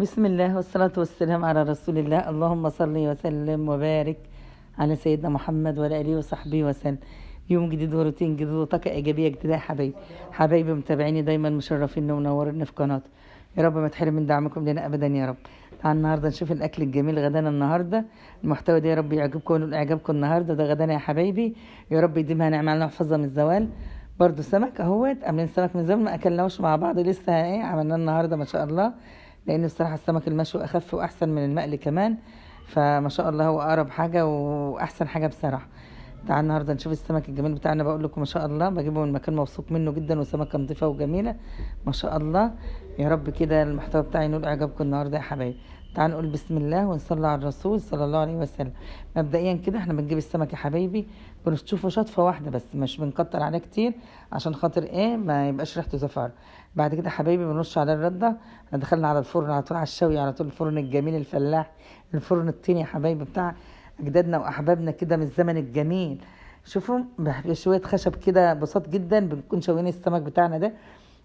بسم الله والصلاة والسلام على رسول الله. اللهم صل وسلم وبارك على سيدنا محمد وعلى آله وصحبه وسلم. يوم جديد وروتين جديد وطاقة إيجابية جديدة يا حبايبي متابعيني دايما مشرفين ومنورين في قناة. يا رب ما تحرم من دعمكم لنا أبدا يا رب. تعال النهاردة نشوف الأكل الجميل غدانا النهاردة. المحتوى ده يا رب يعجبكم ونقول إعجابكم النهاردة. ده غدانا يا حبايبي، يا رب يديمها نعمة علينا ويحفظها من الزوال. برضو سمك اهوت، عاملين سمك من زمان ما اكلناهوش مع بعض لسه، عملناه النهارده ما شاء الله. لان بصراحه السمك المشوي اخف واحسن من المقلي كمان، فما شاء الله هو اقرب حاجه واحسن حاجه بصراحه. تعال النهارده نشوف السمك الجميل بتاعنا. بقول لكم ما شاء الله بجيبه من مكان موثوق منه جدا، وسمكه نظيفه وجميله ما شاء الله. يا رب كده المحتوى بتاعي ينول اعجابكم النهارده يا حبايبي. تعال نقول بسم الله ونصلي على الرسول صلى الله عليه وسلم. مبدئيا كده احنا بنجيب السمك يا حبايبي، بنشوفه شطفه واحده بس، مش بنكتر عليه كتير عشان خاطر ما يبقاش ريحته زفاره. بعد كده حبايبي بنرش عليه الرده. احنا دخلنا على الفرن على طول، على الشوي على طول، الفرن الجميل الفلاح، الفرن الطيني يا حبايبي بتاع اجدادنا واحبابنا كده من الزمن الجميل. شوفوا شويه خشب كده بسيط جدا، بنكون شويين السمك بتاعنا ده،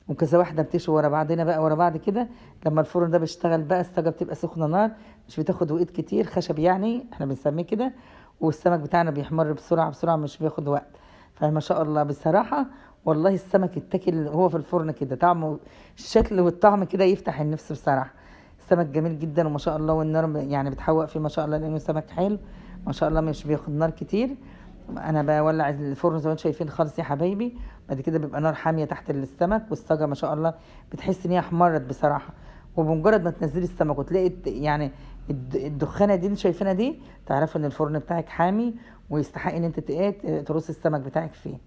وكذا واحده بتشوي ورا بعضنا بقى ورا بعض كده. لما الفرن ده بيشتغل بقى السجه بتبقى سخنه نار، مش بتاخد وقت كتير، خشب يعني احنا بنسميه كده. والسمك بتاعنا بيحمر بسرعه بسرعه، مش بياخد وقت. فما شاء الله بصراحه والله السمك يتاكل هو في الفرن كده، طعمه الشكل والطعم كده يفتح النفس بصراحه. السمك جميل جدا وما شاء الله، والنار يعني بتحوق فيه ما شاء الله لانه سمك حلو ما شاء الله، مش بياخد نار كتير. انا بولع الفرن زي ما انتم شايفين خالص يا حبايبي. بعد كده بيبقى نار حاميه تحت السمك، والصاجه ما شاء الله بتحس ان هي احمرت بصراحه. وبمجرد ما تنزلي السمك وتلاقي يعني الدخانه دي اللي شايفينها دي، تعرفي ان الفرن بتاعك حامي ويستحق ان انت ترصي السمك بتاعك فيه.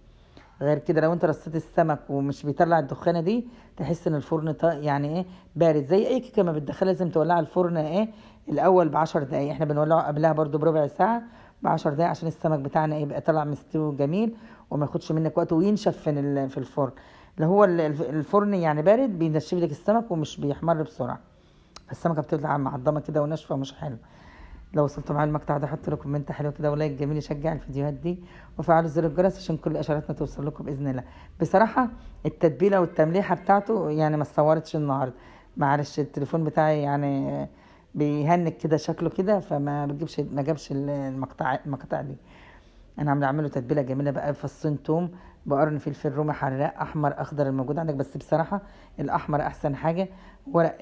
غير كده لو انت رصيت السمك ومش بيطلع الدخانه دي، تحس ان الفرن يعني بارد. زي اي كيكه ما بتدخلها لازم تولع الفرن الاول ب10 دقايق. احنا بنولعه قبلها برضو بربع ساعه، ب10 دقايق، عشان السمك بتاعنا يبقى طلع مستوي جميل وما ياخدش منك وقت وينشف في الفرن. اللي هو الفرن يعني بارد بينشف لك السمك ومش بيحمر بسرعه، فالسمكه بتطلع معضمه كده وناشفه ومش حلو. لو وصلتوا معايا المقطع ده حطوا لي كومنت حلو كده ولايك جميل يشجع الفيديوهات دي، وفعلوا زر الجرس عشان كل اشاراتنا توصل لكم باذن الله. بصراحه التتبيله والتمليحه بتاعته يعني ما اتصورتش النهارده، معلش التليفون بتاعي يعني بيهنك كده شكله كده، فما بجيبش ما جابش المقطع دي. انا اعمله تتبيله جميله بقى، فصين توم، بقرن فلفل رومي حراق احمر اخضر الموجود عندك، بس بصراحه الاحمر احسن حاجه. ورق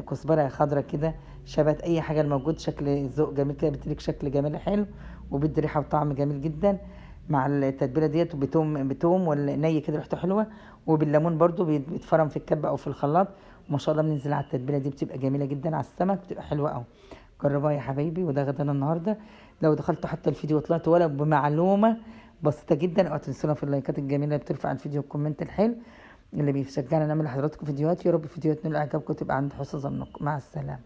كزبره خضراء كده، شبت اي حاجه الموجود، شكل الذوق جميل كده، بتديك شكل جميل حلو وبيدي ريحه وطعم جميل جدا مع التتبيله ديت. وبتوم ولا ني كده ريحته حلوه، وبالليمون برده بيتفرم في الكبه او في الخلاط. وما شاء الله بننزل على التتبيله دي بتبقى جميله جدا على السمك، بتبقى حلوه قوي. جربوها يا حبايبي، وده غدانا النهارده. لو دخلت حتى الفيديو وطلعت ولا بمعلومه بسيطه جدا، اوعوا تنسونا في اللايكات الجميله اللي بترفع الفيديو والكومنت الحلو اللي بيشجعنا نعمل لحضراتكم فيديوهات. يا رب الفيديوهات نال اعجابكم وتبقى عند حسن ظنكم. مع السلامه.